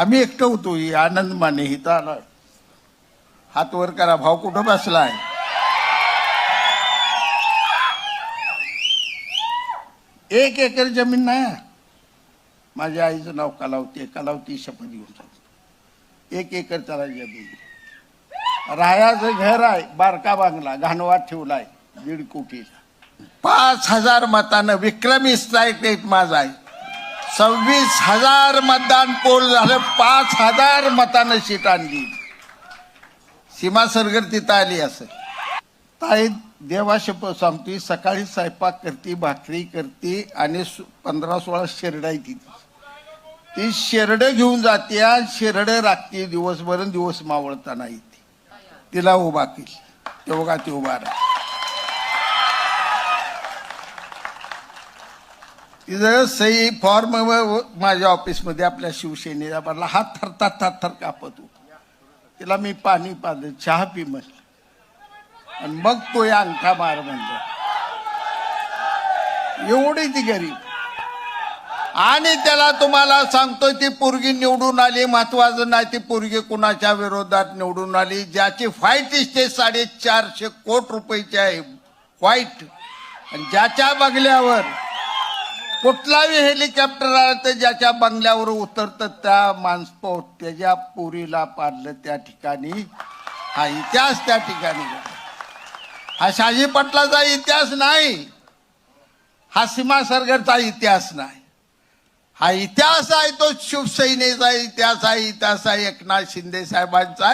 आम्ही एकटं होतो. आनंद माने इथं आला. हात वर करा. भाऊ कुठं बसलाय? एक एकर जमीन नाही. माझ्या आईचं नाव कलावती. कलावती शपथ घेऊन सांगतो. 1 एकर त्याला जमीन. राहायचं घर आहे. बारका बांगला घाणवाट ठेवलाय 1.5 कोटीचा. 5,000 मतानं विक्रमी स्ट्राईक रेट माझा आहे. 26,000 मतदान पोल झालं. 5,000 मतानं सीट आणली. सीमा सरगर तिथं आली असेल. ताई देवाशपथ सांगते. सकाळी स्वयंपाक करते, भाकरी करते आणि 15-16 शेरडं आहे ती शेरडं घेऊन जाते. शेरडं राखते दिवसभर. दिवस मावळताना येते. तिला उभा केली. तेव्हा ती उभा राहा. तिथं सही फॉर्म माझ्या ऑफिसमध्ये आपल्या शिवसेनेला भरला. हात थर कापत होता. तिला मी पाणी पाजलं, चहा पी म्हणलं आणि मग तो अंगठा मार म्हणलं. एवढी ती गरीब. आणि त्याला तुम्हाला सांगतोय ती पोरगी निवडून आली. महत्वाचं नाही ती पोरगी कुणाच्या विरोधात निवडून आली. ज्याची फाईट इस्टेट 450 कोटी रुपयाची आहे वाईट. आणि ज्याच्या बंगल्यावर कुठलाही हेलिकॉप्टर आलं तर ज्याच्या बंगल्यावर उतरतं त्या माणसं त्याच्या पोरीला पाडलं त्या ठिकाणी. हा इतिहास त्या ठिकाणी. हा शहाजी पटलाचा इतिहास नाही. हा सीमा सरगरचा इतिहास नाही. हा इतिहास आहे तो शिवसेनेचा इतिहास आहे. इतिहास आहे एकनाथ शिंदे साहेबांचा.